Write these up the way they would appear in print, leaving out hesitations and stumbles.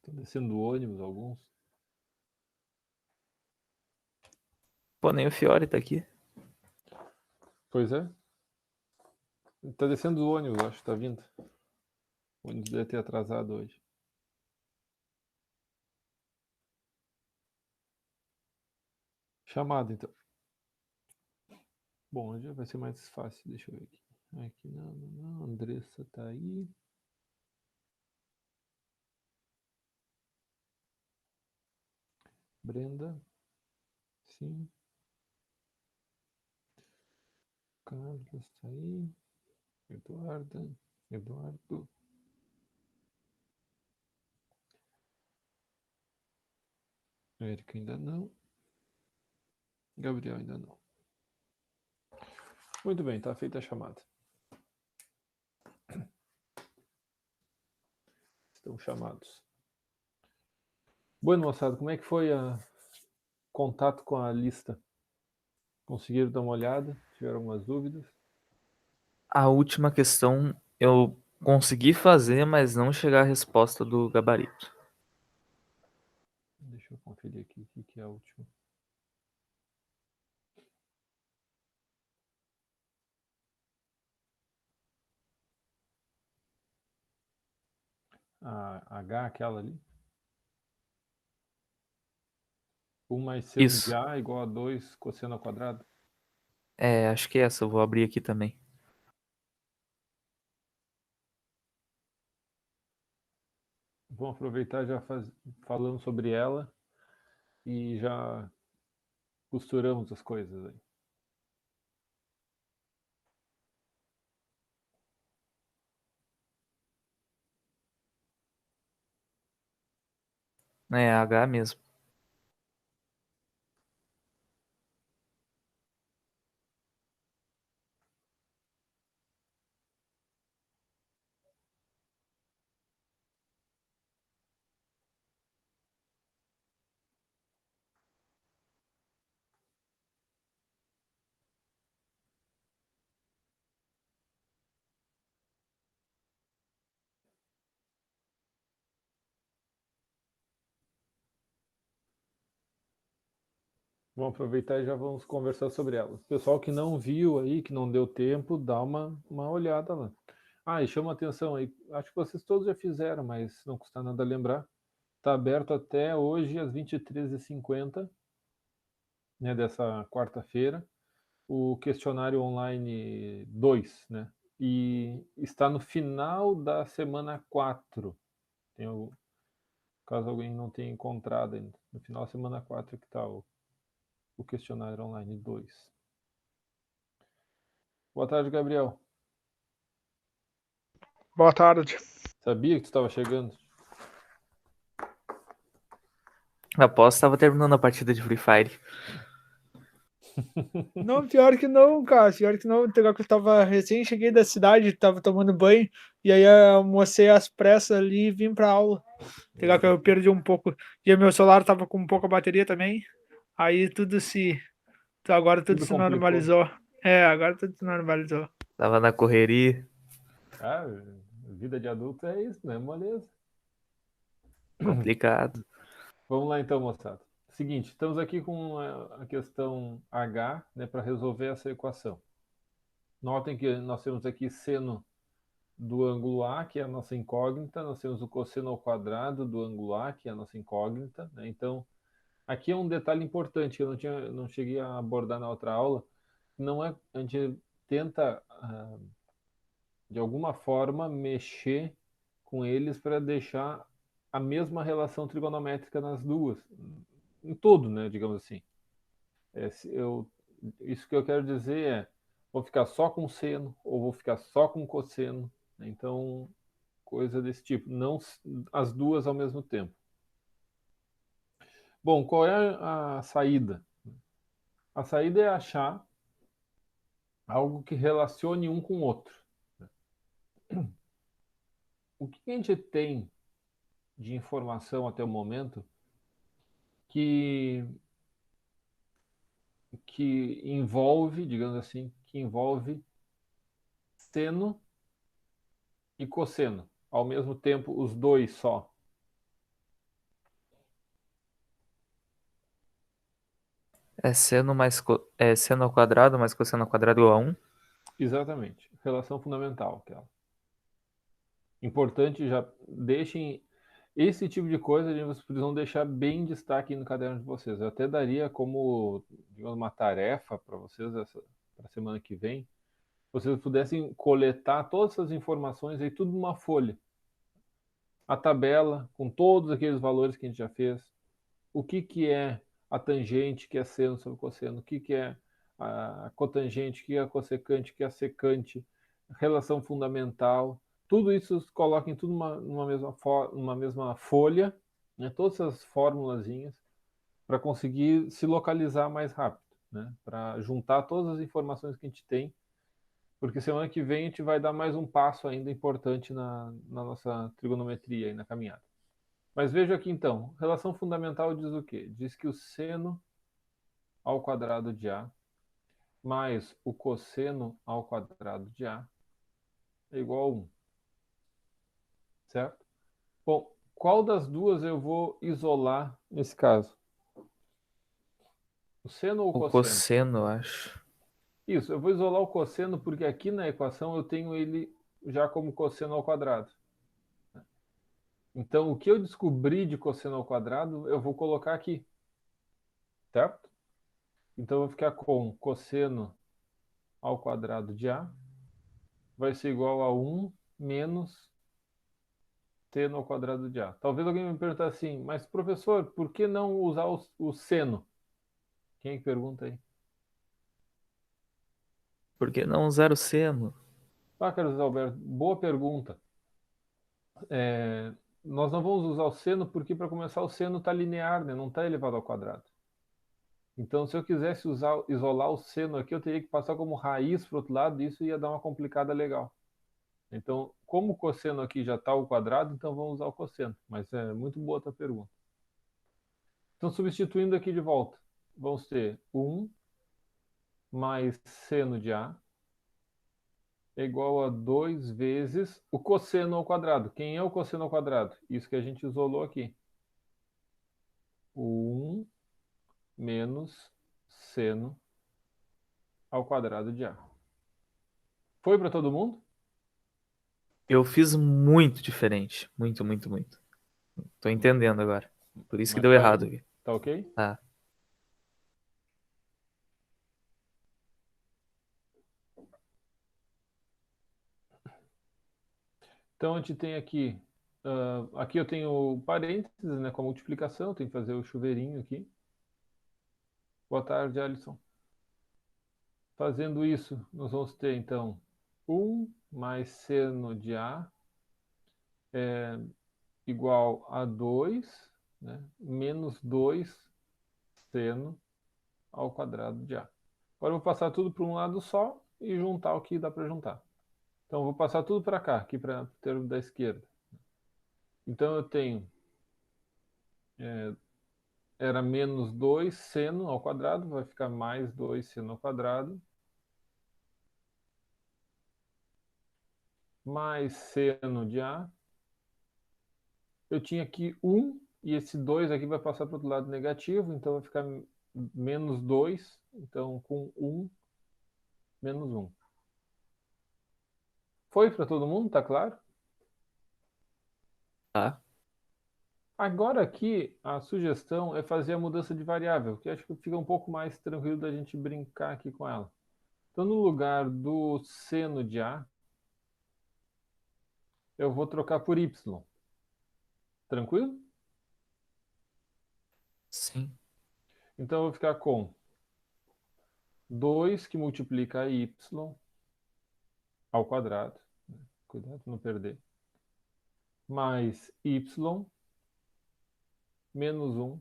Estão descendo do ônibus alguns. Pô, nem o Fiore tá aqui. Pois é. Tá descendo do ônibus, acho que tá vindo. O ônibus deve ter atrasado hoje. Chamada, então. Bom, hoje vai ser mais fácil. Deixa eu ver aqui. Aqui não. Andressa tá aí. Brenda. Sim. Carlos tá aí. Eduardo. Érica ainda não. Gabriel ainda não. Muito bem, tá feita a chamada. Estão chamados. Bueno, moçada, como é que foi o contato com a lista? Conseguiram dar uma olhada? Tiveram algumas dúvidas? A última questão eu consegui fazer, mas não chegar à resposta do gabarito. Deixa eu conferir aqui o que é a última. A H, aquela ali. 1 mais seno de Isso. A igual a 2 cosseno ao quadrado. É, acho que é essa. Eu vou abrir aqui também. Vamos aproveitar já falando sobre ela e já costuramos as coisas aí. É H mesmo. Vamos aproveitar e já vamos conversar sobre elas. Pessoal que não viu aí, que não deu tempo, dá uma olhada lá. Ah, e chama atenção aí, acho que vocês todos já fizeram, mas não custa nada lembrar. Está aberto até hoje às 23h50, né, dessa quarta-feira, o questionário online 2, né? E está no final da semana 4. Caso alguém não tenha encontrado ainda. No final da semana 4 que está o questionário online 2. Boa tarde, Gabriel. Boa tarde. Sabia que tu estava chegando? Após estava terminando a partida de Free Fire. Não, pior que não, cara. Pior que não. Legal que eu tava recém cheguei da cidade, tava tomando banho, e aí eu almocei às pressas ali e vim pra aula. Legal que eu perdi um pouco. E meu celular tava com pouca bateria também. Aí agora tudo Tudo se complicou. normalizou. É, agora tudo se normalizou. Tava na correria. Ah, vida de adulto é isso, né? Moleza. Complicado. Vamos lá então, moçada. Seguinte, estamos aqui com a questão H, né, para resolver essa equação. Notem que nós temos aqui seno do ângulo A, que é a nossa incógnita, nós temos o cosseno ao quadrado do ângulo A, que é a nossa incógnita, né? Então, aqui é um detalhe importante que eu não cheguei a abordar na outra aula, não é, a gente tenta, de alguma forma, mexer com eles para deixar a mesma relação trigonométrica nas duas, em todo, né, digamos assim. Isso que eu quero dizer é, vou ficar só com seno ou vou ficar só com cosseno, né? Então, coisa desse tipo, não as duas ao mesmo tempo. Bom, qual é a saída? A saída é achar algo que relacione um com o outro. O que a gente tem de informação até o momento que que envolve, digamos assim, que envolve seno e cosseno, ao mesmo tempo os dois só. É seno ao quadrado mais cosseno ao quadrado igual a 1? Exatamente. Relação fundamental, aquela. Importante, já deixem esse tipo de coisa, vocês precisam deixar bem em destaque no caderno de vocês. Eu até daria como, digamos, uma tarefa para vocês para a semana que vem, vocês pudessem coletar todas essas informações aí tudo numa folha. A tabela com todos aqueles valores que a gente já fez, o que que é a tangente, que é seno sobre cosseno, o que que é a cotangente, o que é a cossecante, o que é a secante, relação fundamental, tudo isso coloquem tudo numa mesma folha, né, todas essas formulazinhas, para conseguir se localizar mais rápido, né, para juntar todas as informações que a gente tem, porque semana que vem a gente vai dar mais um passo ainda importante na nossa trigonometria e na caminhada. Mas veja aqui então, relação fundamental diz o quê? Diz que o seno ao quadrado de A mais o cosseno ao quadrado de A é igual a 1, certo? Bom, qual das duas eu vou isolar nesse caso? O seno ou o O cosseno? cosseno, eu acho. Isso, eu vou isolar o cosseno porque aqui na equação eu tenho ele já como cosseno ao quadrado. Então, o que eu descobri de cosseno ao quadrado, eu vou colocar aqui, certo? Então, eu vou ficar com cosseno ao quadrado de A vai ser igual a 1 menos seno ao quadrado de A. Talvez alguém me pergunte assim, mas professor, por que não usar o seno? Quem é que pergunta aí? Por que não usar o seno? Ah, Carlos Alberto, boa pergunta. Nós não vamos usar o seno porque, para começar, o seno está linear, né? Não está elevado ao quadrado. Então, se eu quisesse isolar o seno aqui, eu teria que passar como raiz para o outro lado, e isso ia dar uma complicada legal. Então, como o cosseno aqui já está ao quadrado, então vamos usar o cosseno. Mas é muito boa a tua pergunta. Então, substituindo aqui de volta, vamos ter 1 mais seno de A é igual a 2 vezes o cosseno ao quadrado. Quem é o cosseno ao quadrado? Isso que a gente isolou aqui. O 1 menos seno ao quadrado de A. Foi para todo mundo? Eu fiz muito diferente. Muito, muito, muito. Tô entendendo agora. Por isso que Mas deu tá, errado aqui. tá ok? Tá. Então, a gente tem aqui... aqui eu tenho parênteses, né, com a multiplicação. Tem que fazer o chuveirinho aqui. Boa tarde, Alisson. Fazendo isso, nós vamos ter, então, 1 mais seno de A é igual a 2, né, menos 2 seno ao quadrado de A. Agora eu vou passar tudo para um lado só e juntar o que dá para juntar. Então eu vou passar tudo para cá, aqui para o termo da esquerda. Então eu tenho, era menos 2 seno ao quadrado, vai ficar mais 2 seno ao quadrado, mais seno de A. Eu tinha aqui 1, e esse 2 aqui vai passar para o outro lado negativo, então vai ficar menos 2, então com 1, menos 1. Foi para todo mundo, tá claro? Tá. Agora aqui a sugestão é fazer a mudança de variável, que acho que fica um pouco mais tranquilo da gente brincar aqui com ela. Então, no lugar do seno de A, eu vou trocar por Y. Tranquilo? Sim. Então, eu vou ficar com 2 que multiplica Y ao quadrado. Cuidado para não perder. Mais Y menos 1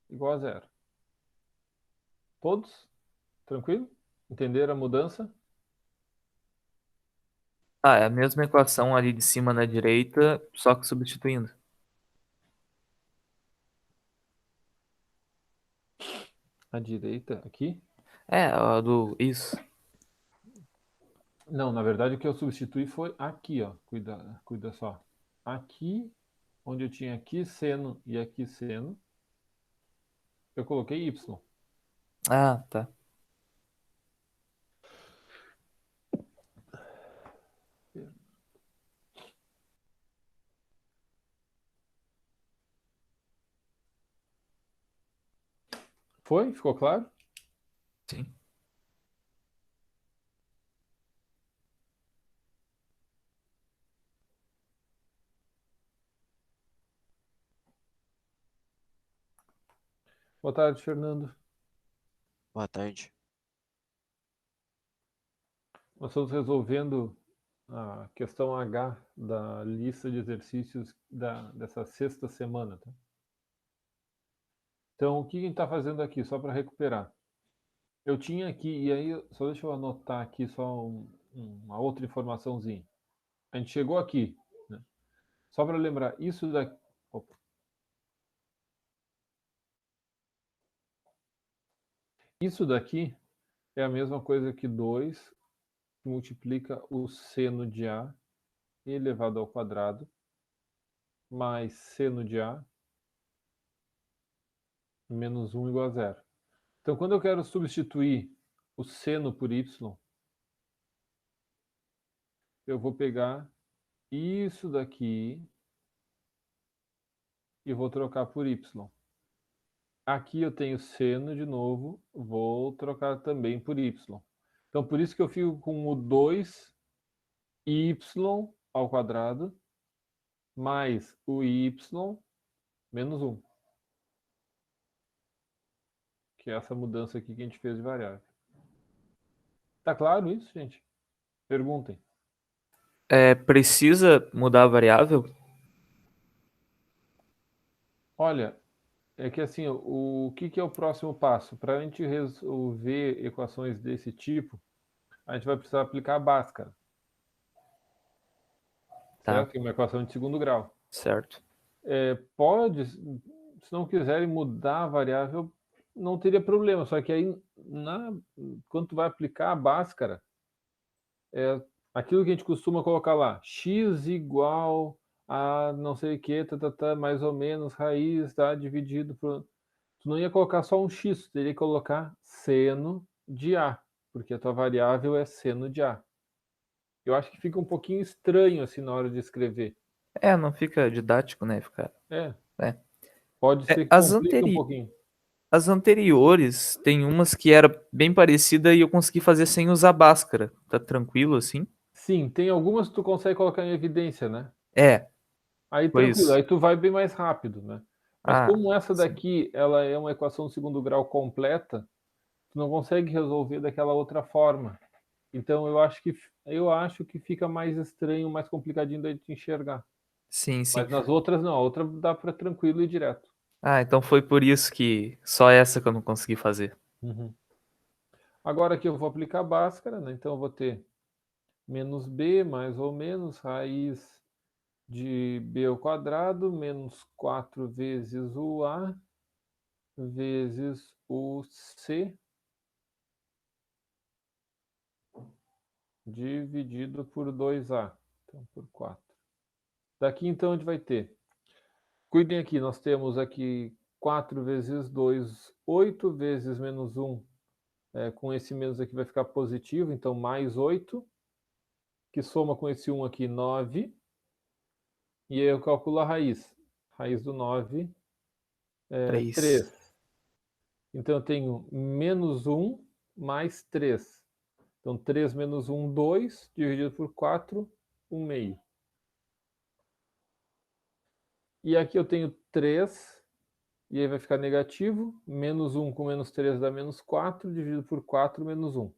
igual a zero. Todos? Tranquilo? Entenderam a mudança? Ah, é a mesma equação ali de cima na direita, só que substituindo. À direita aqui? É, a do. Isso. Não, na verdade o que eu substituí foi aqui, ó. Cuida só. Aqui, onde eu tinha aqui seno e aqui seno, eu coloquei Y. Ah, tá. Foi? Ficou claro? Sim. Boa tarde, Fernando. Boa tarde. Nós estamos resolvendo a questão H da lista de exercícios dessa sexta semana. Tá? Então, o que a gente está fazendo aqui, só para recuperar? Eu tinha aqui, e aí, só deixa eu anotar aqui só uma outra informaçãozinha. A gente chegou aqui, né? Só para lembrar, isso daqui. Opa. Isso daqui é a mesma coisa que 2 que multiplica o seno de A elevado ao quadrado mais seno de A menos 1 igual a zero. Então, quando eu quero substituir o seno por y, eu vou pegar isso daqui e vou trocar por y. Aqui eu tenho seno de novo, vou trocar também por y. Então, por isso que eu fico com o 2y ao quadrado mais o y menos 1. Que é essa mudança aqui que a gente fez de variável. Tá claro isso, gente? Perguntem. Precisa mudar a variável? Olha, é que assim, o que é o próximo passo? Para a gente resolver equações desse tipo, a gente vai precisar aplicar a Bhaskara. Tá, Certo? Que é uma equação de segundo grau. certo. Pode, se não quiserem mudar a variável, não teria problema. Só que aí, quando tu vai aplicar a Bhaskara, aquilo que a gente costuma colocar lá, x igual a não sei o que, mais ou menos, raiz, tá, dividido por... Tu não ia colocar só um x, tu teria que colocar seno de A, porque a tua variável é seno de A. Eu acho que fica um pouquinho estranho assim na hora de escrever. Não fica didático, né? É, É. pode ser que As, complique um anteri... pouquinho. As anteriores, tem umas que era bem parecida e eu consegui fazer sem usar Bhaskara. Tá tranquilo assim? Sim, tem algumas que tu consegue colocar em evidência, né? É, Aí foi tranquilo, isso. aí tu vai bem mais rápido, né? Mas Ah, como essa sim. daqui, ela é uma equação de segundo grau completa, tu não consegue resolver daquela outra forma. Então eu acho que fica mais estranho, mais complicadinho da gente enxergar. Sim, sim. Mas nas outras não, a outra dá para tranquilo e direto. Ah, então foi por isso que só essa que eu não consegui fazer. Uhum. Agora aqui eu vou aplicar a Bhaskara, né? Então eu vou ter menos b mais ou menos raiz de b ao quadrado menos 4 vezes o a vezes o c dividido por 2a, então por 4. Daqui então a gente vai ter, cuidem aqui, nós temos aqui 4 vezes 2, 8 vezes menos 1, com esse menos aqui vai ficar positivo, então mais 8, que soma com esse 1 aqui 9, e aí eu calculo a raiz. Raiz do 9 é 3. 3. Então eu tenho menos 1 mais 3. Então 3 menos 1, 2, dividido por 4, 1 meio. E aqui eu tenho 3, e aí vai ficar negativo. Menos 1 com menos 3 dá menos 4, dividido por 4, menos 1.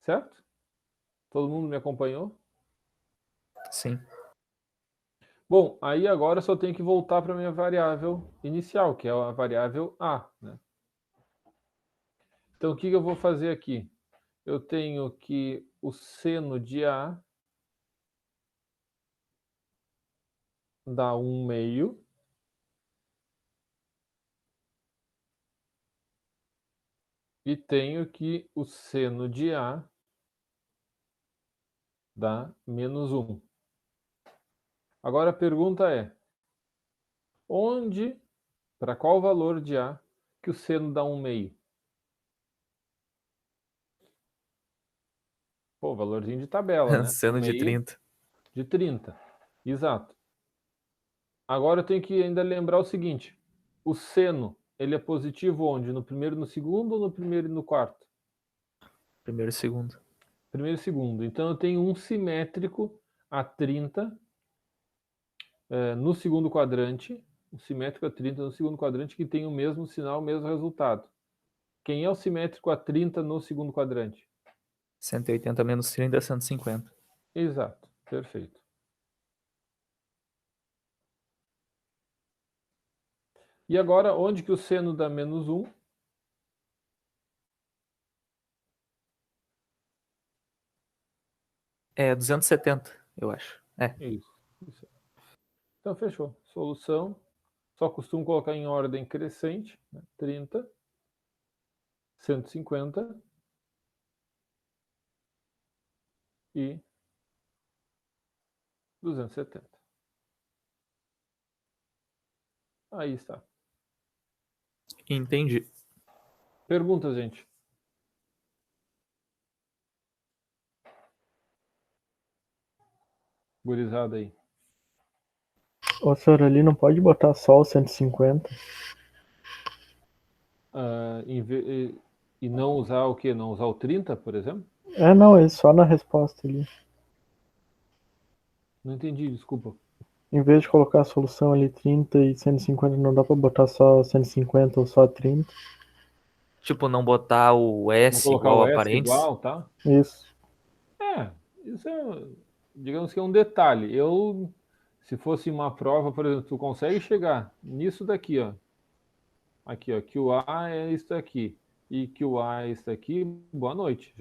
Certo? Todo mundo me acompanhou? Sim. Bom, aí agora eu só tenho que voltar para a minha variável inicial, que é a variável A. Né? Então, o que eu vou fazer aqui? Eu tenho que o seno de A dá 1 meio. E tenho que o seno de A dá menos 1. Agora a pergunta é, para qual valor de A que o seno dá 1/2? Pô, valorzinho de tabela, né? Seno de 1/2 30. de 30. Exato. Agora eu tenho que ainda lembrar o seguinte: o seno, ele é positivo onde? No primeiro e no segundo ou no primeiro e no quarto? Primeiro e segundo. Primeiro e segundo. Então eu tenho um simétrico a 30 no segundo quadrante, um simétrico a 30 no segundo quadrante que tem o mesmo sinal, o mesmo resultado. Quem é o simétrico a 30 no segundo quadrante? 180 menos 30 é 150. Exato, perfeito. E agora, onde que o seno dá menos 1? É 270, eu acho. É. Isso. Então, fechou. Solução. Só costumo colocar em ordem crescente, né? 30, 150 e 270. Aí está. Entendi. Pergunta, gente. Gurizada aí. Ô, senhor, ali não pode botar só o 150? E não usar o quê? Não usar o 30, por exemplo? É, não, é só na resposta ali. Não entendi, desculpa. Em vez de colocar a solução ali 30 e 150, não dá pra botar só 150 ou só 30? Tipo, não botar o Vou S colocar igual o a S parênteses. igual, tá? Isso. Isso é, digamos que é um detalhe. Se fosse uma prova, por exemplo, tu consegue chegar nisso daqui, ó. Aqui, ó, que o A é isso aqui e que o A é isso aqui. Boa noite.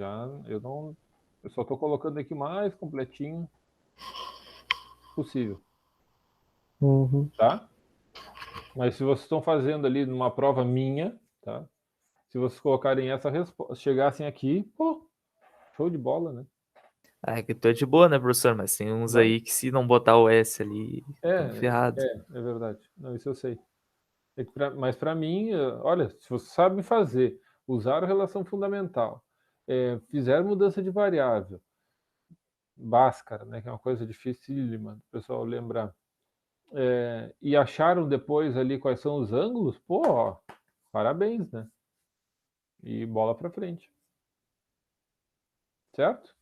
Eu só estou colocando aqui mais completinho possível, Uhum. tá? Mas se vocês estão fazendo ali numa prova minha, tá? Se vocês colocarem essa resposta, chegassem aqui, pô, show de bola, né? Ah, é que tu é de boa, né, professor? Mas tem uns Vai. aí que se não botar o S ali, estão ferrados. É verdade. Não, isso eu sei. Mas para mim, olha, se você sabe fazer, usar a relação fundamental, fizer mudança de variável, Bhaskara, né, que é uma coisa dificílima do pessoal lembrar, e acharam depois ali quais são os ângulos, pô, ó, parabéns, né? E bola para frente. Certo?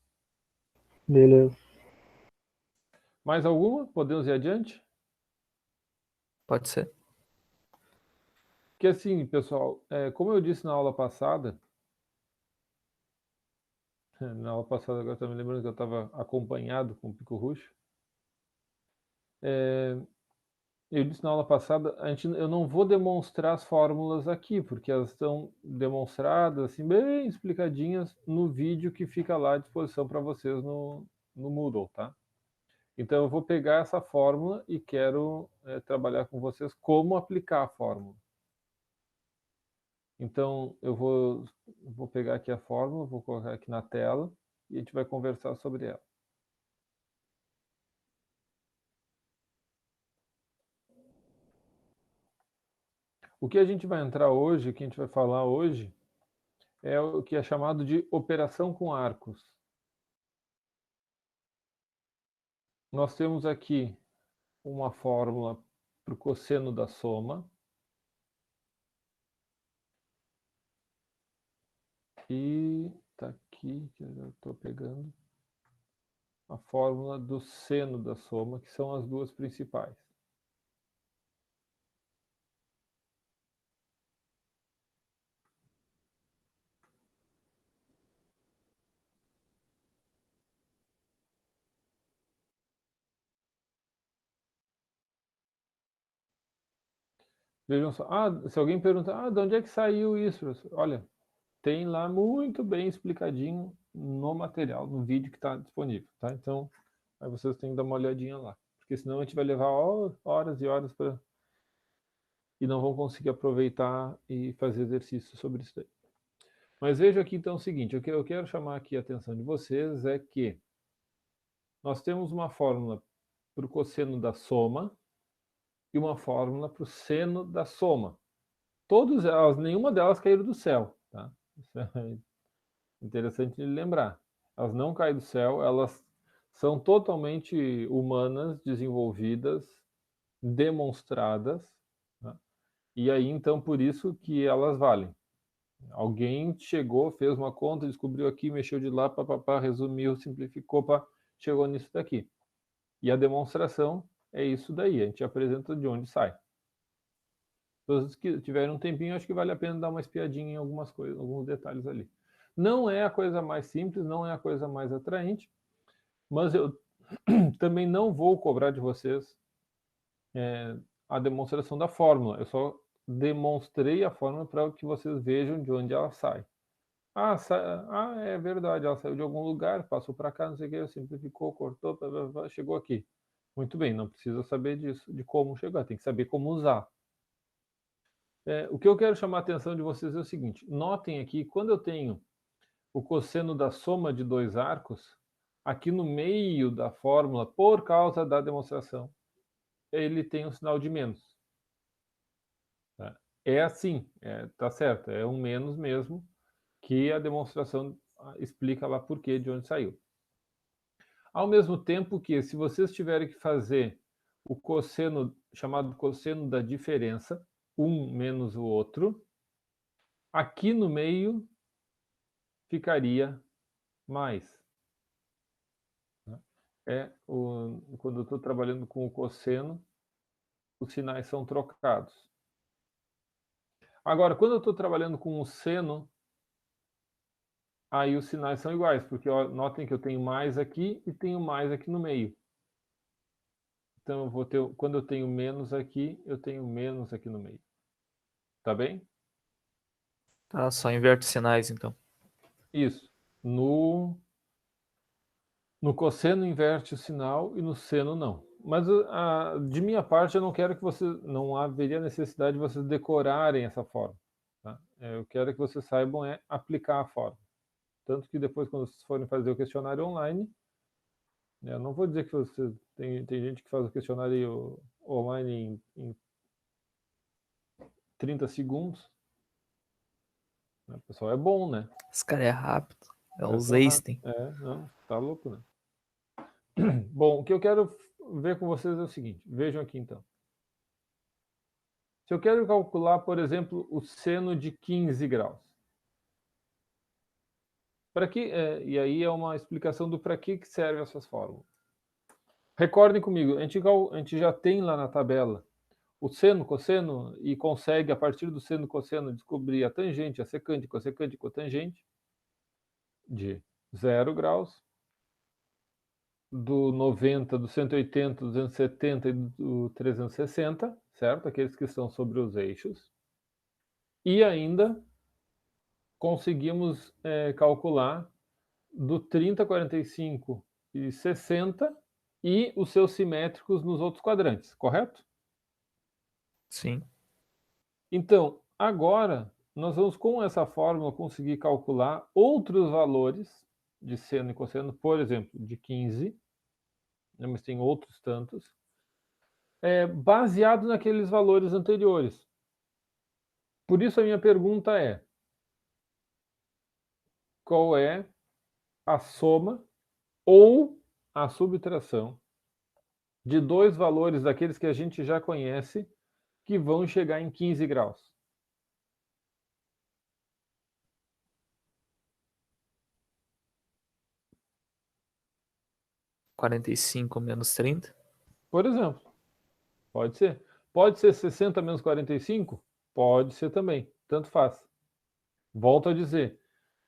Beleza. Mais alguma? Podemos ir adiante? Pode ser. Que assim, pessoal, como eu disse na aula passada, na aula passada agora estou me lembrando que eu estava acompanhado com o Pico Ruxo, eu disse na aula passada, eu não vou demonstrar as fórmulas aqui, porque elas estão demonstradas, assim, bem explicadinhas no vídeo que fica lá à disposição para vocês no Moodle, tá? Então eu vou pegar essa fórmula e quero trabalhar com vocês como aplicar a fórmula. Então eu vou pegar aqui a fórmula, vou colocar aqui na tela e a gente vai conversar sobre ela. O que a gente vai entrar hoje, o que a gente vai falar hoje, é o que é chamado de operação com arcos. Nós temos aqui uma fórmula para o cosseno da soma. E está aqui, que eu estou pegando, a fórmula do seno da soma, que são as duas principais. Vejam só, se alguém perguntar, de onde é que saiu isso, professor? Olha, tem lá muito bem explicadinho no material, no vídeo que está disponível, tá? Então, aí vocês têm que dar uma olhadinha lá, porque senão a gente vai levar horas e horas e não vão conseguir aproveitar e fazer exercício sobre isso daí. Mas veja aqui então o seguinte, o que eu quero chamar aqui a atenção de vocês é que nós temos uma fórmula para o cosseno da soma e uma fórmula para o seno da soma. Todas elas, nenhuma delas caíram do céu, tá? Isso é interessante de lembrar. Elas não caem do céu, elas são totalmente humanas, desenvolvidas, demonstradas, tá? E aí, então, por isso que elas valem. Alguém chegou, fez uma conta, descobriu aqui, mexeu de lá, papapá, resumiu, simplificou, chegou nisso daqui. E a demonstração é isso daí, a gente apresenta de onde sai. Todos que tiverem um tempinho, acho que vale a pena dar uma espiadinha em algumas coisas, alguns detalhes ali. Não é a coisa mais simples, não é a coisa mais atraente, mas eu também não vou cobrar de vocês a demonstração da fórmula. Eu só demonstrei a fórmula para que vocês vejam de onde ela sai. É verdade, ela saiu de algum lugar, passou para cá, não sei o que, simplificou, cortou, chegou aqui. Muito bem, não precisa saber disso, de como chegar, tem que saber como usar. O que eu quero chamar a atenção de vocês é o seguinte: notem aqui, quando eu tenho o cosseno da soma de dois arcos, aqui no meio da fórmula, por causa da demonstração, ele tem um sinal de menos. Tá? É assim, tá certo, é um menos mesmo, que a demonstração explica lá por quê, de onde saiu. Ao mesmo tempo que, se vocês tiverem que fazer o cosseno, chamado cosseno da diferença, um menos o outro, aqui no meio ficaria mais. Quando eu estou trabalhando com o cosseno, os sinais são trocados. Agora, quando eu estou trabalhando com o seno, aí os sinais são iguais, porque ó, notem que eu tenho mais aqui e tenho mais aqui no meio. Então, eu vou ter, quando eu tenho menos aqui, eu tenho menos aqui no meio. Tá bem? Tá, só inverte os sinais então. Isso. No cosseno inverte o sinal e no seno não. Mas de minha parte eu não quero que vocês, não haveria necessidade de vocês decorarem essa forma. Tá? Eu quero que vocês saibam aplicar a forma. Tanto que depois, quando vocês forem fazer o questionário online, eu não vou dizer que você tem gente que faz o questionário online em 30 segundos. O pessoal é bom, né? Esse cara é rápido. É os Pessoal Einstein. não, tá louco, né? Bom, o que eu quero ver com vocês é o seguinte, vejam aqui então. Se eu quero calcular, por exemplo, o seno de 15 graus. Para que, e aí é uma explicação do para que servem essas fórmulas. Recordem comigo, a gente já tem lá na tabela o seno, cosseno, e consegue, a partir do seno, cosseno, descobrir a tangente, a secante, cossecante, cotangente de 0 graus, do 90, do 180, do 270 e do 360, certo? Aqueles que estão sobre os eixos. E ainda conseguimos calcular do 30, 45 e 60 e os seus simétricos nos outros quadrantes, correto? Sim. Então, agora nós vamos com essa fórmula conseguir calcular outros valores de seno e cosseno, por exemplo, de 15, né, mas tem outros tantos, baseado naqueles valores anteriores. Por isso a minha pergunta é: qual é a soma ou a subtração de dois valores daqueles que a gente já conhece que vão chegar em 15 graus? (45 menos 30). Por exemplo, pode ser. Pode ser 60 menos 45? Pode ser também, tanto faz. Volto a dizer,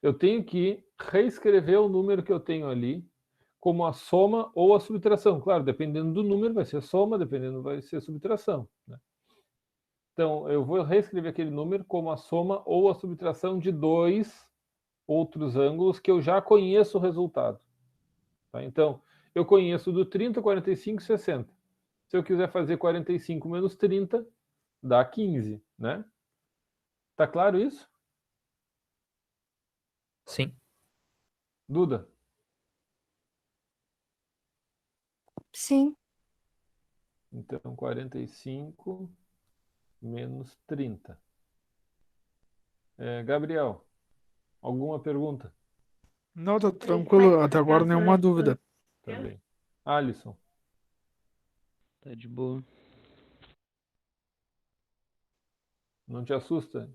eu tenho que reescrever o número que eu tenho ali como a soma ou a subtração. Claro, dependendo do número vai ser soma, dependendo vai ser subtração, né? Então, eu vou reescrever aquele número como a soma ou a subtração de dois outros ângulos que eu já conheço o resultado. Tá? Então, eu conheço do 30, 45 e 60. Se eu quiser fazer 45 menos 30, dá 15, né? Tá claro isso? Sim. Duda? Sim. Então, 45 menos 30. Gabriel, alguma pergunta? Não, tô tranquilo. Até agora nenhuma dúvida. Também. Alisson, Tá de boa. não te assusta?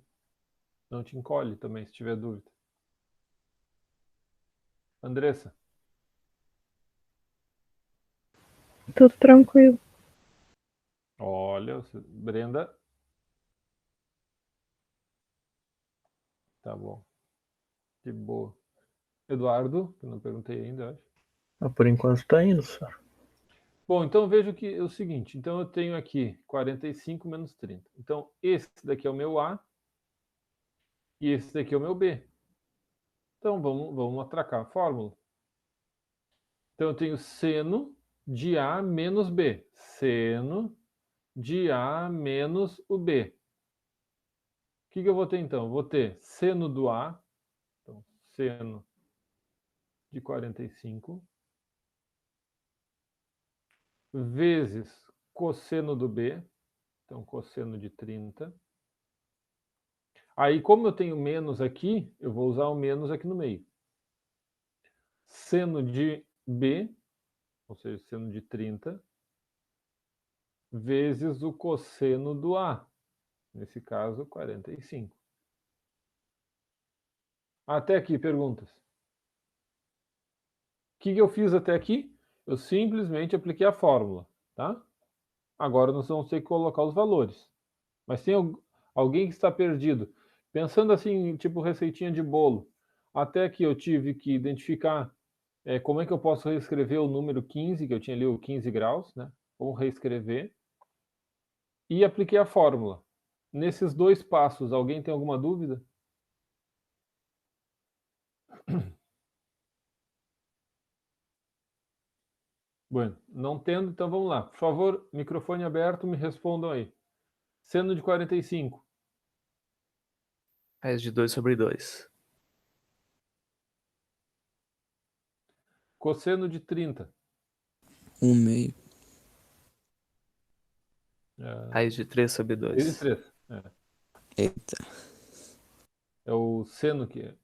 Não te encolhe também, se tiver dúvida. Andressa, Tudo tranquilo. olha, Brenda, tá bom. De boa. Eduardo, que eu não perguntei ainda, acho. Por enquanto tá indo, senhor. Bom, então vejo que é o seguinte. Então eu tenho aqui 45 menos 30. Então esse daqui é o meu A e esse daqui é o meu B. Então vamos atracar a fórmula. Então eu tenho seno de A menos B. Seno de A menos o B. O que eu vou ter então? Vou ter seno do A, então seno de 45, vezes cosseno do B, então cosseno de 30. Aí, como eu tenho menos aqui, eu vou usar o menos aqui no meio. Seno de B, ou seja, seno de 30, vezes o cosseno do A, nesse caso, 45. Até aqui, perguntas? O que eu fiz até aqui? Eu simplesmente apliquei a fórmula, tá? Agora nós vamos ter que colocar os valores. Mas tem alguém que está perdido. Pensando assim, tipo receitinha de bolo. Até aqui eu tive que identificar como é que eu posso reescrever o número 15, que eu tinha ali o 15 graus, né? Vou reescrever. E apliquei a fórmula. Nesses dois passos, alguém tem alguma dúvida? Bueno, não tendo, então vamos lá. Por favor, microfone aberto, me respondam aí. Seno de 45. Raiz de 2 sobre 2. Cosseno de 30. 1/2. Raiz de 3 sobre Raiz de 2. 3. Eita. É o seno que é.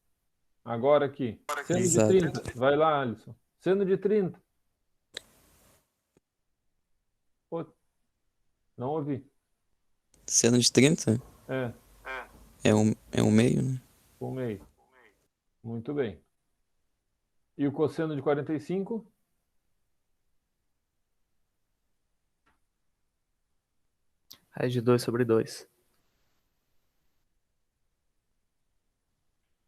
Agora aqui. Seno de Exato. 30. Vai lá, Alisson. Seno de 30. Pô, não ouvi. Seno de 30 É, é um meio, né? o meio. Muito bem. E o cosseno de 45? Raiz de 2 sobre 2.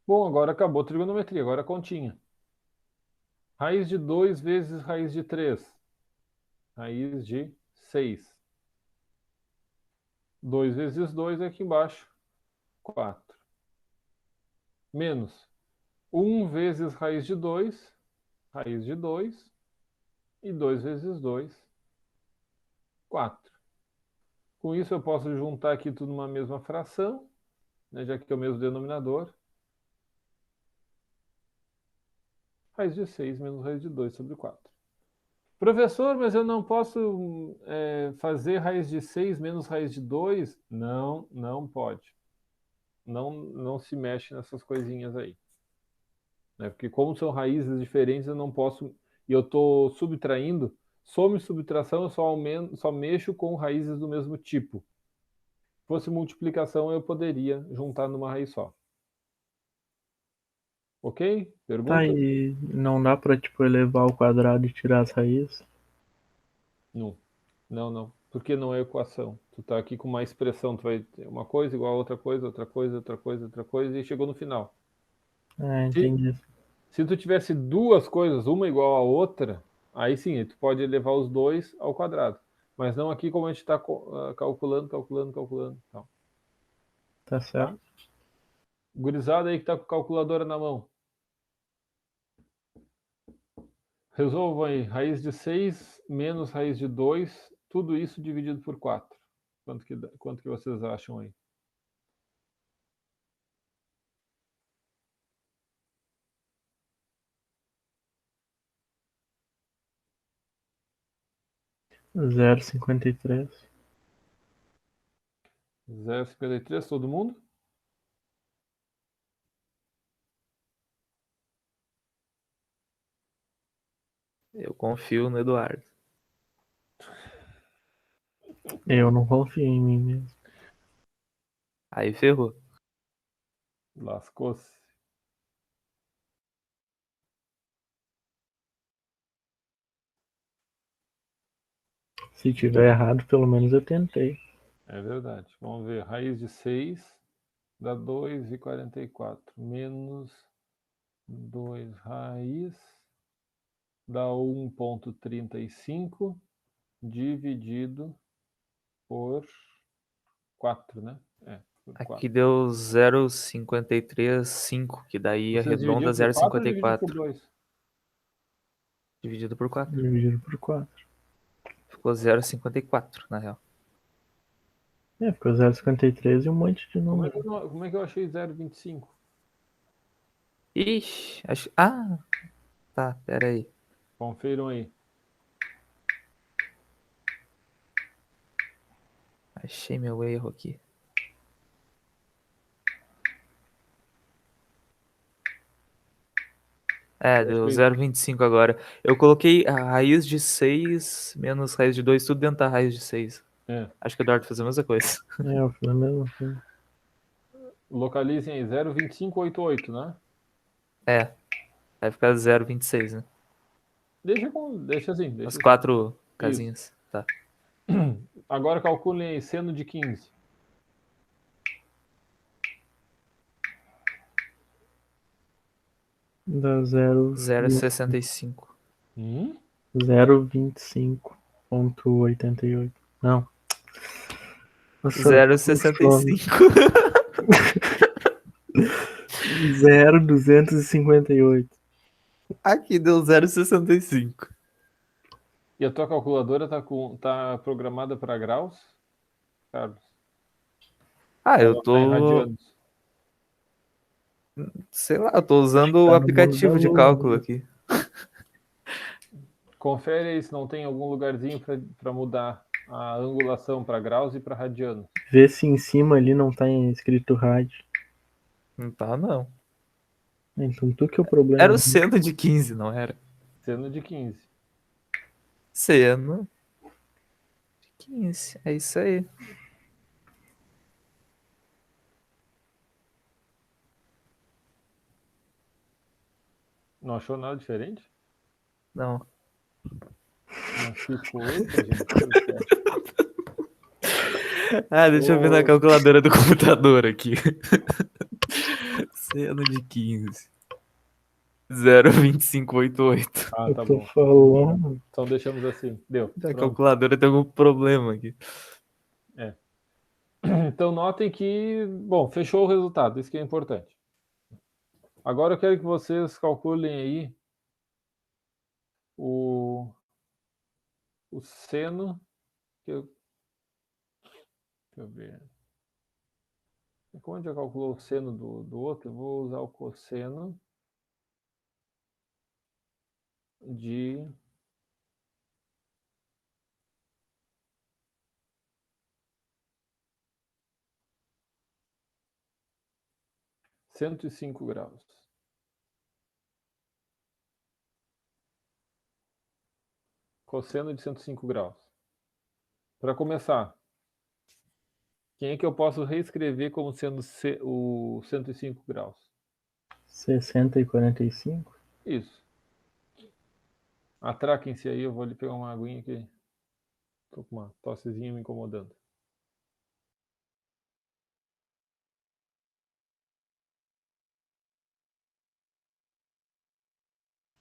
Bom, agora acabou a trigonometria, agora a continha. Raiz de 2 vezes raiz de 3. Raiz de 6. 2 vezes 2 é aqui embaixo. 4. Menos 1 vezes raiz de 2. Raiz de 2. E 2 vezes 2. 4. Com isso eu posso juntar aqui tudo numa mesma fração, né, já que é o mesmo denominador. Raiz de 6 menos raiz de 2 sobre 4. Professor, mas eu não posso fazer raiz de 6 menos raiz de 2? Não, não pode. Não se mexe nessas coisinhas aí. Né? Porque como são raízes diferentes, eu não posso... E eu estou subtraindo, soma e subtração, eu só mexo com raízes do mesmo tipo. Se fosse multiplicação, eu poderia juntar numa raiz só. Ok? Pergunta? Tá, e não dá pra, tipo, elevar ao quadrado e tirar as raízes? Não. Não. Porque não é equação. Tu tá aqui com uma expressão, tu vai ter uma coisa igual a outra coisa, outra coisa, outra coisa, outra coisa, e chegou no final. Entendi. Se tu tivesse duas coisas, uma igual a outra, aí sim, tu pode elevar os dois ao quadrado. Mas não aqui como a gente está calculando. Então, Tá certo. gurizada aí que tá com calculadora na mão. Resolvam aí, raiz de 6 menos raiz de 2, tudo isso dividido por 4. Quanto que vocês acham aí? Zero vírgula 53. 0,53, todo mundo? Eu confio no Eduardo. Eu não confio em mim mesmo. Aí ferrou. Lascou-se. Se tiver errado, pelo menos eu tentei. É verdade. Vamos ver. Raiz de 6 dá 2,44. Menos 2 raiz dá 1,35 dividido por 4, né? Por Aqui 4. deu 0,535, que daí Vocês arredonda dividiram por 4 ou dividiram por 0,54. 2? Dividido por 4. Dividido por 4. Ficou 0,54, na real. Ficou 0,53 e um monte de Como é número. que como é que eu achei 0,25? Ixi, acho... Ah, tá, pera aí. Confiram aí. Achei meu erro aqui. Deu 0,25 agora. Eu coloquei a raiz de 6 menos raiz de 2, tudo dentro da raiz de 6. É. Acho que o Eduardo fez a mesma coisa. Eu fiz a mesma coisa. Localizem aí, 0,2588, né? Vai ficar 0,26, né? Deixa assim. Deixa As assim. 4 casinhas. Tá. Agora calculem aí, seno de 15. Dá 0,65. 0,25,88. Não. Nossa, 0,65. 0,258. Aqui deu 0,65. E a tua calculadora tá programada para graus, Carlos? Eu Ela tá em tô. radianos. Sei lá, eu tô usando o Tá no mundo aplicativo da de lua, cálculo né? aqui. Confere aí se não tem algum lugarzinho para mudar a angulação para graus e para radianos. Vê se em cima ali não tá escrito rádio. Não tá, não. Então tu que é o problema. Era o seno de 15, não era? Seno de 15. Seno de 15. É isso aí. Não achou nada diferente? Não. Mas que coisa, gente. do céu. Deixa eu ver na calculadora do computador aqui. Seno de 15. 0,2588. Ah, Eu tá tô bom. falando. Então deixamos assim. Deu. A Pronto. calculadora tem algum problema aqui. Então notem que, bom, fechou o resultado, isso que é importante. Agora eu quero que vocês calculem aí o seno que eu, deixa eu ver. Como a gente já calculou o seno do outro, eu vou usar o cosseno de 105 graus. Cosseno de 105 graus. Para começar, quem é que eu posso reescrever como sendo o 105 graus? 60 e 45. Isso. Atraquem-se aí, eu vou ali pegar uma aguinha que tô com uma tossezinha me incomodando.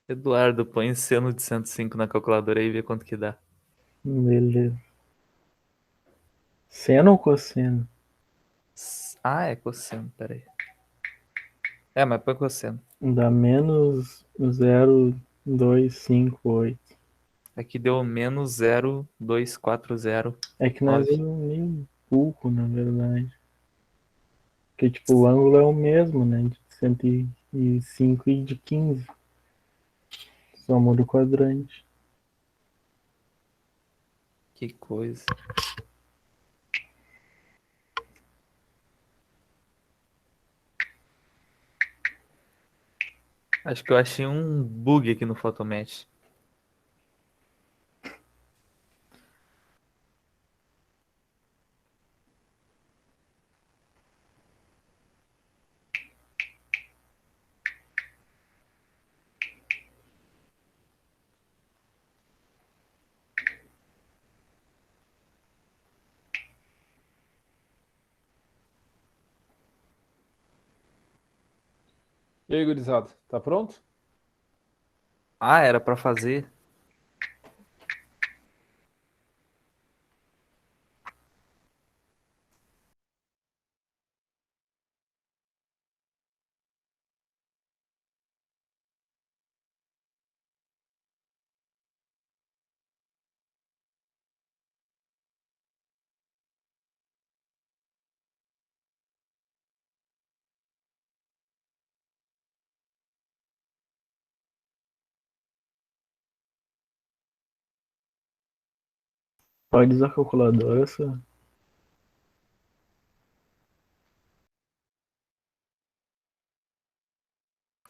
Eduardo, põe seno de 105 na calculadora aí e vê quanto que dá. Beleza. Seno ou cosseno? É cosseno, peraí. Mas põe cosseno. Dá menos 0,258. Aqui deu menos 0,240. É que nós é meio burro, na verdade. Porque, tipo, o ângulo é o mesmo, né? De 105 e de 15. Só muda o quadrante. Que coisa. Acho que eu achei um bug aqui no Photomatch. E aí, gurizada, tá pronto? Ah, era pra fazer. Pode usar a calculadora, só.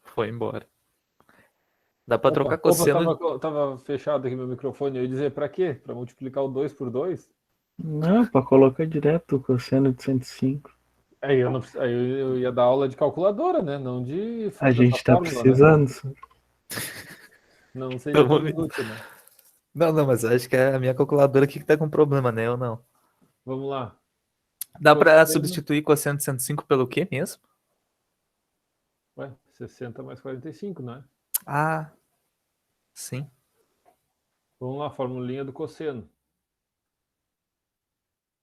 Foi embora. Dá pra trocar Opa, cosseno. tava fechado aqui meu microfone. Eu ia dizer pra quê? Pra multiplicar o 2 por 2? Não, pra colocar direto o cosseno de 105. Aí eu, não, aí eu ia dar aula de calculadora, né? Não de A dessa gente tá fórmula, né? precisando. Não seria tão inútil, né? Não, não, mas acho que é a minha calculadora aqui que tá com problema, né? Ou não? Vamos lá. Dá pra Cosseno. substituir cosseno de 105 pelo quê mesmo? Ué, 60 mais 45, não é? Ah, sim. Vamos lá, formulinha do cosseno.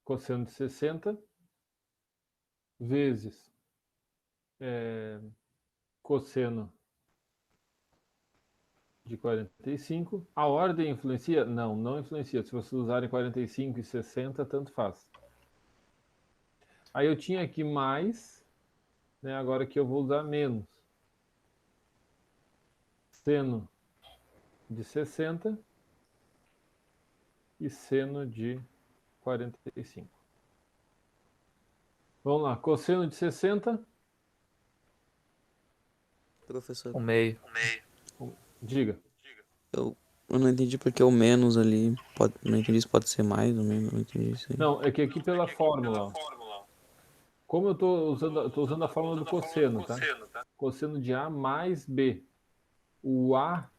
Cosseno de 60 vezes cosseno de 45. A ordem influencia? Não, não influencia. Se vocês usarem 45 e 60, tanto faz. Aí eu tinha aqui mais, né? Agora aqui eu vou usar menos. Seno de 60 e seno de 45. Vamos lá, cosseno de 60, Professor, O meio. diga. eu, eu não entendi porque o menos ali. Não entendi se pode ser mais ou menos. Não entendi isso aí. Não, é que aqui pela fórmula, ó, como eu tô usando a fórmula do cosseno, tá? Cosseno de A mais B. O A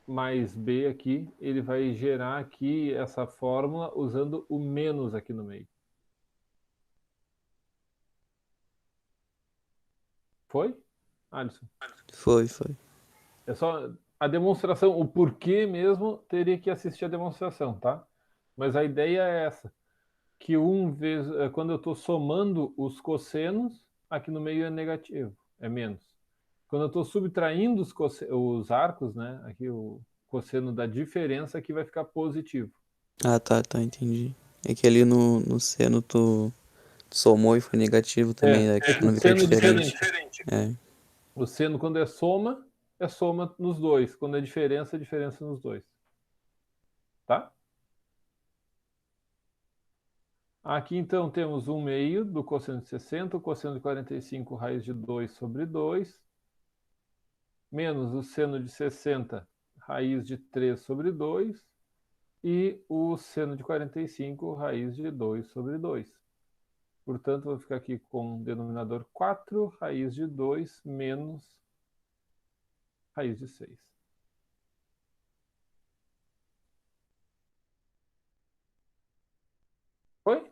mais B aqui, ele vai gerar aqui essa fórmula usando o menos aqui no meio. Foi, Alisson? Foi, foi. É só a demonstração, o porquê mesmo, teria que assistir a demonstração, tá? Mas a ideia é essa, que quando eu estou somando os cossenos, aqui no meio é negativo, é menos. Quando eu estou subtraindo os arcos, né? Aqui o cosseno da diferença, aqui vai ficar positivo. Ah, tá, entendi. É que ali no seno tu somou e foi negativo também, né? É que o Não fica seno é diferente. diferente. É. O seno, quando é soma nos dois. Quando é diferença nos dois. Tá? Aqui, então, temos 1 meio do cosseno de 60, o cosseno de 45, raiz de 2 sobre 2, menos o seno de 60, raiz de 3 sobre 2, e o seno de 45, raiz de 2 sobre 2. Portanto, vou ficar aqui com o denominador 4, raiz de 2, menos raiz de 6. Foi?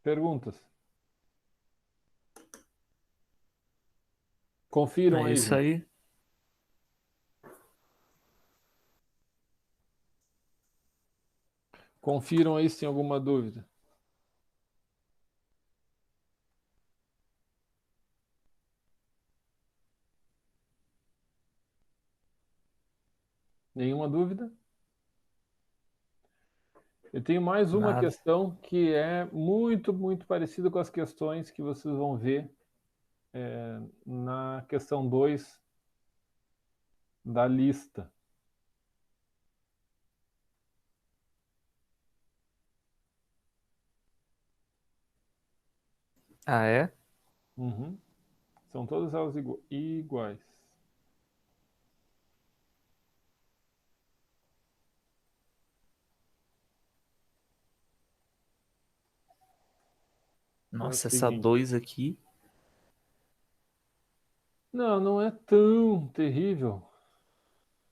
Perguntas? Confiram É aí, isso gente. aí. Confiram aí se tem alguma dúvida. Nenhuma dúvida? Eu tenho mais uma Nada. questão que é muito, muito parecida com as questões que vocês vão ver na questão 2 da lista. Ah, é? Uhum. São todas elas iguais. É o Nossa, essa seguinte. 2 aqui. Não, não é tão terrível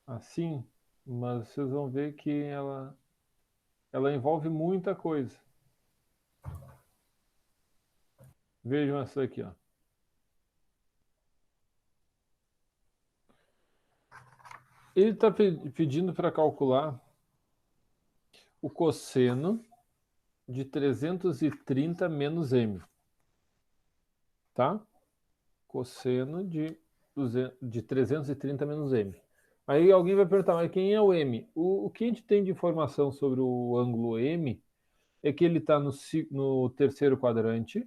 assim, mas vocês vão ver que ela envolve muita coisa. Vejam essa aqui, ó. Ele está pedindo para calcular o cosseno de 330 menos m. Tá? Cosseno de 330 menos m. Aí alguém vai perguntar, mas quem é o m? O que a gente tem de informação sobre o ângulo m é que ele está no terceiro quadrante,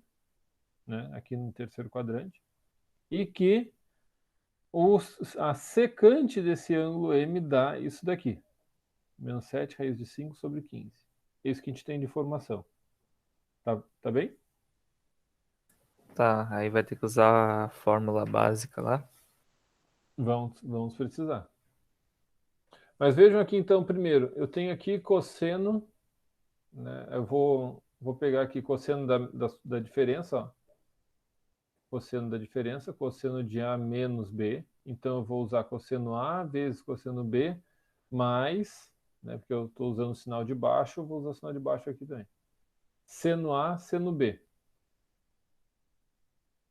né? Aqui no terceiro quadrante, e que a secante desse ângulo m dá isso daqui. Menos 7 raiz de 5 sobre 15. É isso que a gente tem de informação. Tá bem? Tá, aí vai ter que usar a fórmula básica lá. Vamos precisar. Mas vejam aqui então, primeiro, eu tenho aqui cosseno, né? Eu vou pegar aqui cosseno da diferença, ó. Cosseno da diferença, cosseno de A menos B. Então eu vou usar cosseno A vezes cosseno B mais, né, porque eu estou usando o sinal de baixo, eu vou usar o sinal de baixo aqui também. Seno A, seno B.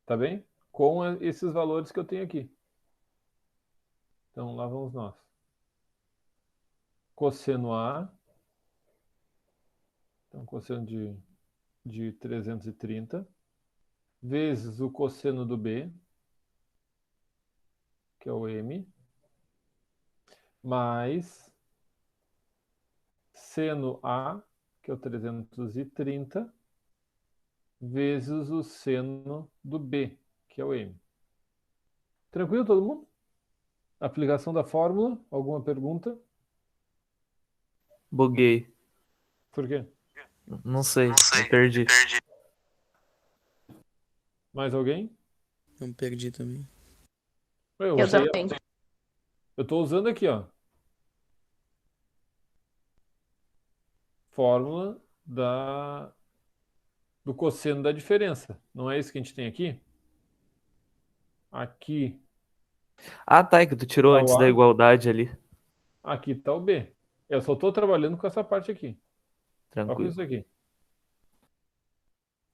Tá bem? Com esses valores que eu tenho aqui. Então lá vamos nós. Cosseno A. Então cosseno de 330 vezes o cosseno do B, que é o M, mais seno A, que é o 330, vezes o seno do B, que é o M. Tranquilo todo mundo? Aplicação da fórmula, alguma pergunta? Buguei. Por quê? Não sei, me perdi. Mais alguém? Não perdi também. Eu Eu usei, também. eu estou usando aqui, ó. Fórmula do cosseno da diferença. Não é isso que a gente tem aqui? Aqui Ah, tá, é que tu tirou tá antes o da A, igualdade ali. aqui está o B. Eu só estou trabalhando com essa parte aqui. Só com Tranquilo. isso aqui.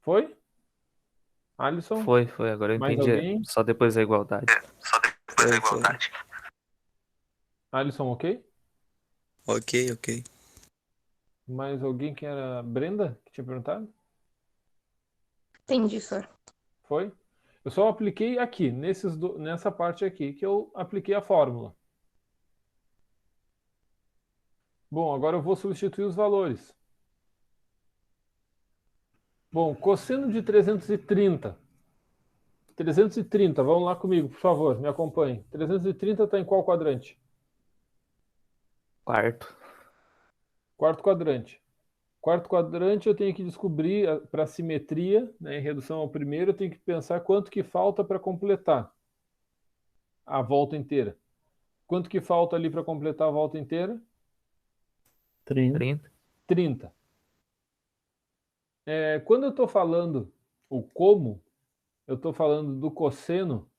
Foi? Alisson? Foi, agora eu Mais entendi. alguém? Só depois da igualdade. Foi. Alisson, ok? Ok. Mais alguém que era Brenda, que tinha perguntado? Entendi, sir. Foi? Eu só apliquei aqui, nessa parte aqui, que eu apliquei a fórmula. Bom, agora eu vou substituir os valores. Bom, cosseno de 330. 330, vamos lá comigo, por favor, me acompanhe. 330 está em qual quadrante? Quarto. Quarto quadrante. Quarto quadrante eu tenho que descobrir para simetria, né, em redução ao primeiro, eu tenho que pensar quanto que falta para completar a volta inteira. Quanto que falta ali para completar a volta inteira? 30. 30. 30. Quando eu estou falando o como, eu estou falando do cosseno,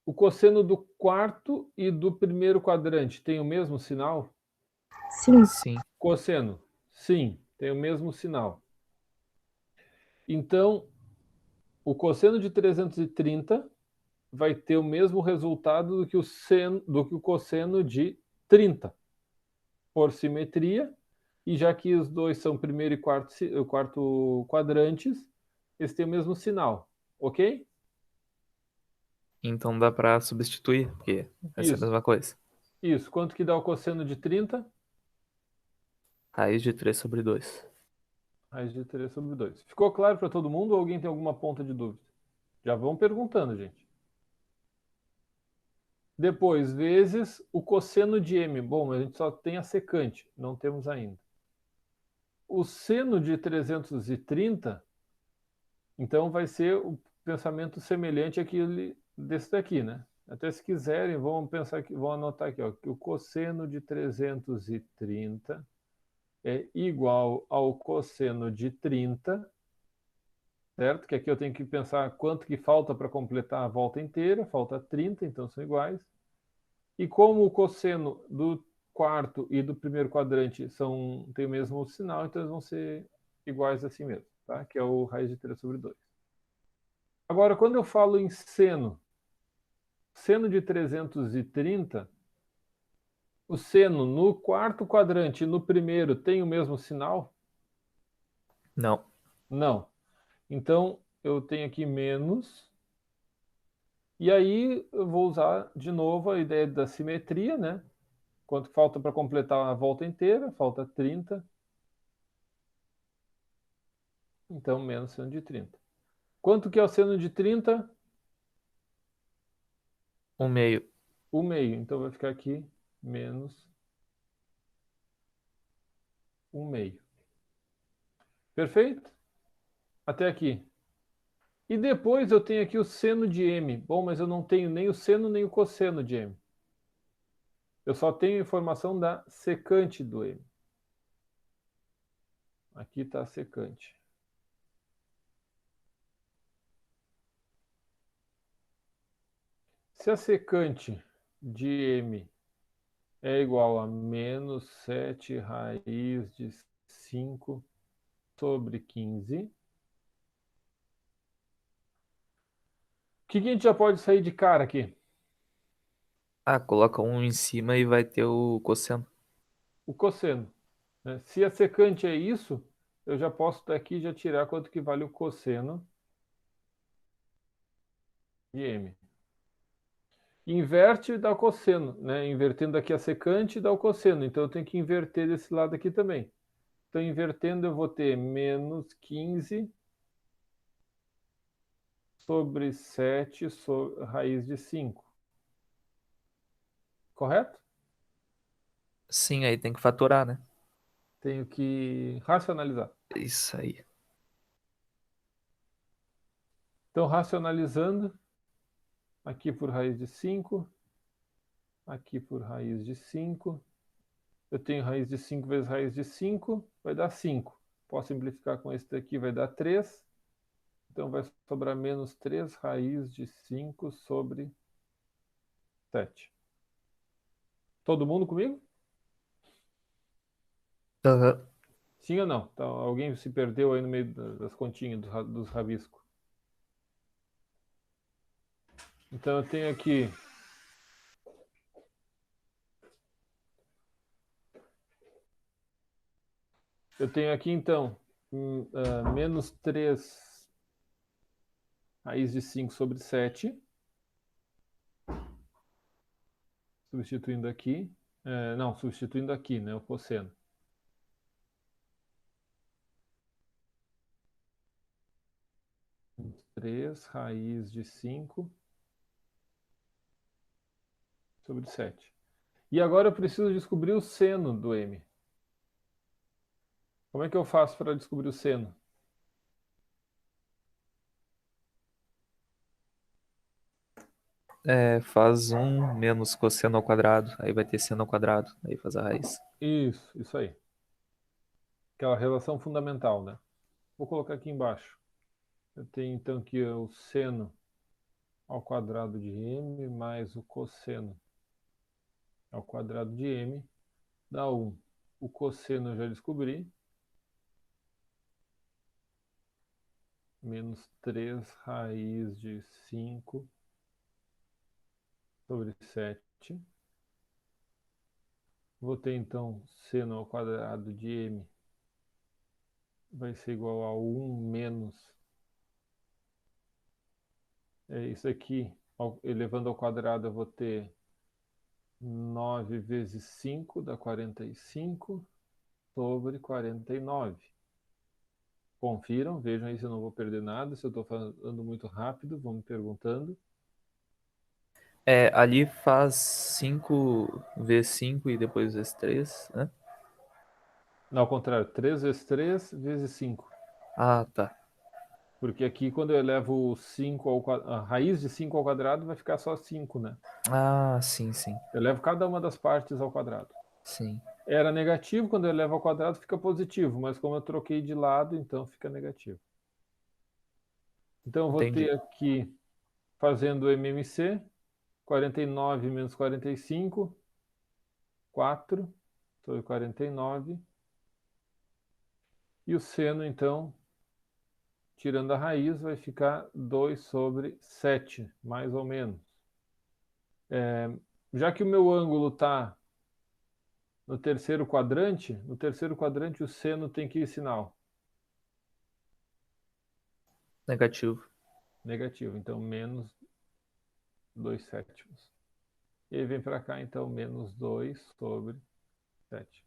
o cosseno do quarto e do primeiro quadrante tem o mesmo sinal? Sim. Sim. Cosseno, sim, tem o mesmo sinal. Então, o cosseno de 330 vai ter o mesmo resultado do que o cosseno de 30, por simetria, e já que os dois são primeiro e quarto quadrantes, eles têm o mesmo sinal, ok? Então dá pra substituir, porque vai ser a Isso, mesma coisa. isso. Quanto que dá o cosseno de 30? Raiz de 3 sobre 2. Raiz de 3 sobre 2. Ficou claro para todo mundo ou alguém tem alguma ponta de dúvida? Já vão perguntando, gente. Depois, vezes o cosseno de m. Bom, a gente só tem a secante, não temos ainda. O seno de 330, então vai ser o pensamento semelhante àquele desse daqui, né? Até se quiserem, vamos pensar aqui, vamos anotar aqui, ó, que o cosseno de 330 é igual ao cosseno de 30, certo? Que aqui eu tenho que pensar quanto que falta para completar a volta inteira, falta 30, então são iguais. E como o cosseno do quarto e do primeiro quadrante tem o mesmo sinal, então eles vão ser iguais assim mesmo, tá? Que é o raiz de 3 sobre 2. Agora, quando eu falo em seno, Seno de 330, o seno no quarto quadrante e no primeiro tem o mesmo sinal? Não. Não. Então, eu tenho aqui menos. E aí, eu vou usar de novo a ideia da simetria, né? Quanto falta para completar a volta inteira? Falta 30. Então, menos seno de 30. Quanto que é o seno de 30? 1/2. O meio. Então, vai ficar aqui menos 1/2. Perfeito? Até aqui. E depois eu tenho aqui o seno de m. Bom, mas eu não tenho nem o seno nem o cosseno de m. Eu só tenho informação da secante do m. Aqui está a secante. Se a secante de m é igual a menos 7 raiz de 5 sobre 15, o que a gente já pode sair de cara aqui? Ah, coloca um em cima e vai ter o cosseno. O cosseno, né? Se a secante é isso, eu já posso daqui já tirar quanto que vale o cosseno de m. Inverte e dá o cosseno, né? Invertendo aqui a secante dá o cosseno. Então eu tenho que inverter desse lado aqui também. Então, invertendo, eu vou ter menos 15 sobre 7 sobre raiz de 5. Correto? Sim, aí tem que fatorar, né? Tenho que racionalizar. Isso aí. Então, racionalizando, aqui por raiz de 5, aqui por raiz de 5. Eu tenho raiz de 5 vezes raiz de 5, vai dar 5. Posso simplificar com esse daqui, vai dar 3. Então, vai sobrar menos 3 raiz de 5 sobre 7. Todo mundo comigo? Aham. Sim ou não? Então, alguém se perdeu aí no meio das continhas, dos rabiscos. Então, eu tenho aqui então, menos 3 raiz de 5 sobre 7. Substituindo aqui. Não, substituindo aqui, né? O cosseno. Menos 3 raiz de 5 sobre 7. E agora eu preciso descobrir o seno do m. Como é que eu faço para descobrir o seno? Faz 1 menos cosseno ao quadrado. Aí vai ter seno ao quadrado. Aí faz a raiz. Isso aí. Aquela relação fundamental, né? Vou colocar aqui embaixo. Eu tenho então que o seno ao quadrado de m mais o cosseno ao quadrado de m dá 1. O cosseno eu já descobri. Menos 3 raiz de 5 sobre 7. Vou ter então seno ao quadrado de m vai ser igual a 1 menos isso aqui, elevando ao quadrado eu vou ter 9 vezes 5 dá 45 sobre 49. Confiram, vejam aí se eu não vou perder nada, se eu estou falando muito rápido, vão me perguntando. Ali faz 5 vezes 5 e depois vezes 3, né? Não, ao contrário, 3 vezes 3 vezes 5. Ah, tá. Porque aqui, quando eu elevo 5 a raiz de 5 ao quadrado, vai ficar só 5, né? Ah, sim, sim. Eu levo cada uma das partes ao quadrado. Sim. Era negativo, quando eu elevo ao quadrado fica positivo, mas como eu troquei de lado, então fica negativo. Então eu vou Entendi. ter aqui, fazendo o MMC, 49 menos 45, 4 sobre 49. E o seno, então, tirando a raiz, vai ficar 2 sobre 7, mais ou menos. Já que o meu ângulo está no terceiro quadrante o seno tem que sinal Negativo. negativo, então menos 2/7. E aí vem para cá, então, menos 2 sobre 7.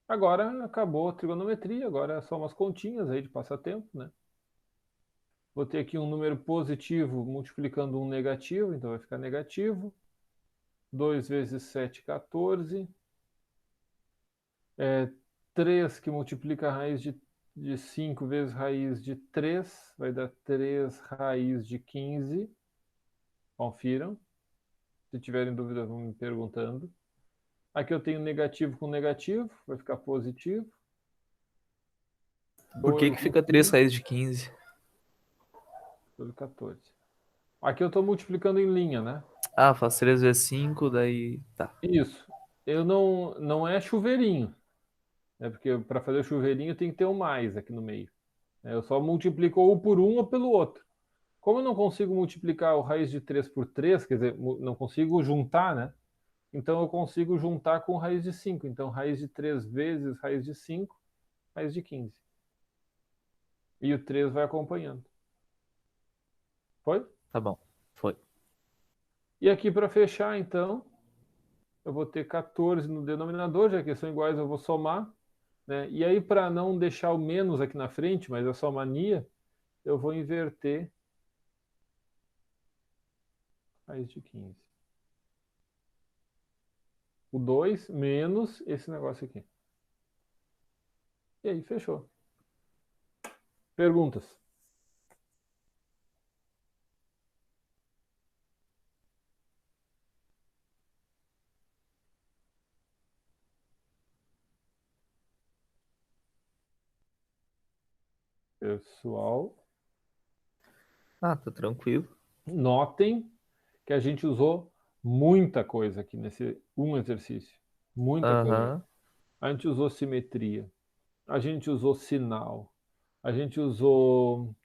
Agora acabou a trigonometria, agora é só umas continhas aí de passatempo, né? Vou ter aqui um número positivo multiplicando um negativo, então vai ficar negativo. 2 vezes 7, 14. 3 que multiplica a raiz de 5 vezes raiz de 3, vai dar 3 raiz de 15. Confiram. Se tiverem dúvida, vão me perguntando. Aqui eu tenho negativo com negativo, vai ficar positivo. Por que 2 que no fica 3 fim, raízes de 15? sobre 14. Aqui eu estou multiplicando em linha, né? Ah, faz 3 vezes 5, daí tá. Isso. Eu não é chuveirinho. Porque para fazer o chuveirinho tem que ter um mais aqui no meio. Eu só multiplico ou por um ou pelo outro. Como eu não consigo multiplicar o raiz de 3 por 3, quer dizer, não consigo juntar, né? Então eu consigo juntar com raiz de 5. Então raiz de 3 vezes raiz de 5, raiz de 15. E o 3 vai acompanhando. Foi? Tá bom. Foi. E aqui para fechar, então, eu vou ter 14 no denominador, já que são iguais, eu vou somar. Né? E aí, para não deixar o menos aqui na frente, mas é só mania, eu vou inverter raiz de 15. O 2 menos esse negócio aqui. E aí, fechou. Perguntas? Pessoal, Ah, tá tranquilo. notem que a gente usou muita coisa aqui nesse um exercício. Muita coisa. Aham. A gente usou simetria, a gente usou sinal, a gente usou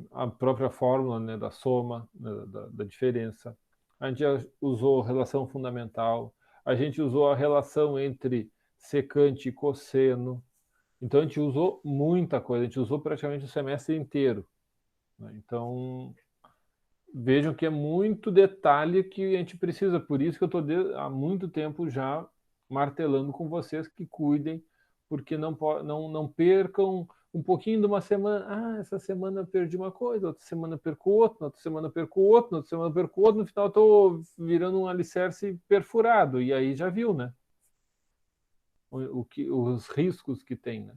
a própria fórmula, né, da soma, né, da diferença. A gente já usou relação fundamental, a gente usou a relação entre secante e cosseno. Então a gente usou muita coisa, a gente usou praticamente o semestre inteiro. Né? Então vejam que é muito detalhe que a gente precisa, por isso que eu estou há muito tempo já martelando com vocês que cuidem, porque não percam um pouquinho de uma semana. Ah, essa semana eu perdi uma coisa, outra semana eu perco outra, outra semana eu perco outra, outra semana eu perco outra, no final eu estou virando um alicerce perfurado, e aí já viu, né? Os riscos que tem, né?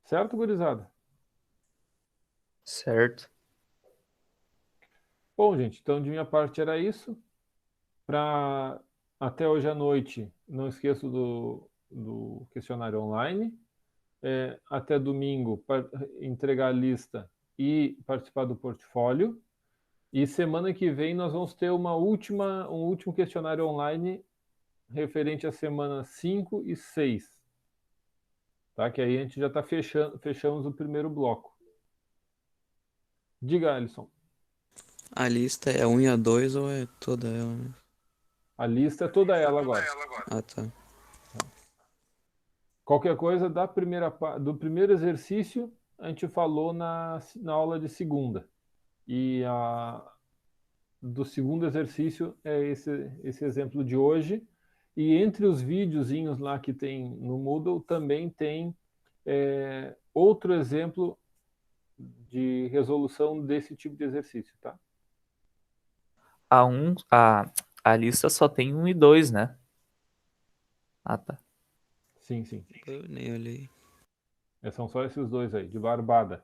Certo, gurizada? Certo. Bom, gente, então de minha parte era isso. Para até hoje à noite, não esqueço do questionário online. Até domingo, para entregar a lista e participar do portfólio. E semana que vem nós vamos ter um último questionário online referente à semana 5 e 6. Tá? Que aí a gente já está fechamos o primeiro bloco. Diga, Alisson. A lista é 1 e a 2 ou é toda ela, né? A lista é toda ela agora. Ah, tá. Qualquer coisa do primeiro exercício a gente falou na aula de segunda. E do segundo exercício é esse exemplo de hoje. E entre os videozinhos lá que tem no Moodle também tem outro exemplo de resolução desse tipo de exercício, tá? A lista só tem 1 e 2, né? Ah, tá. Sim, sim. Eu nem olhei. São só esses dois aí, de barbada.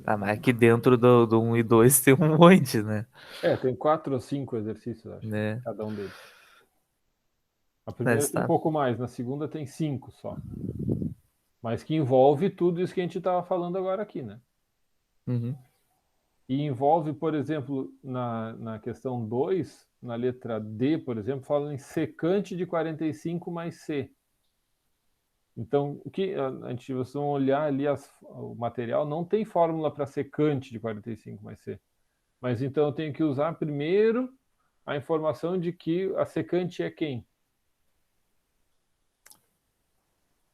Ah, mas aqui dentro do 1 e 2 tem um monte, né? Tem 4 ou 5 exercícios, acho, Né? cada um deles. A primeira Mas tem um tá. pouco mais, na segunda tem 5 só. Mas que envolve tudo isso que a gente estava falando agora aqui, né? Uhum. E envolve, por exemplo, na questão 2, na letra D, por exemplo, fala em secante de 45 mais C. Então, o que vocês vão olhar ali o material, não tem fórmula para secante de 45 mais C. Mas então eu tenho que usar primeiro a informação de que a secante é quem?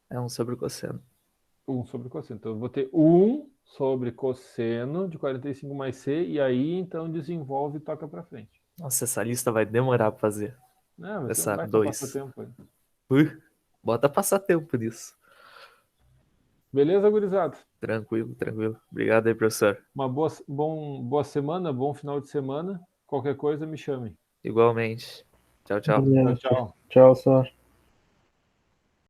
É 1 sobre cosseno. 1 sobre cosseno. Então eu vou ter 1 sobre cosseno de 45 mais C, e aí então desenvolve e toca para frente. Nossa, essa lista vai demorar pra fazer. Não, mas Essa vai 2. passar tempo aí. Bota passar tempo nisso. Beleza, gurizada? Tranquilo, tranquilo. Obrigado aí, professor. Uma boa semana, bom final de semana. Qualquer coisa, me chame. Igualmente. Tchau, tchau. Beleza. Tchau, tchau. Tchau, Sor.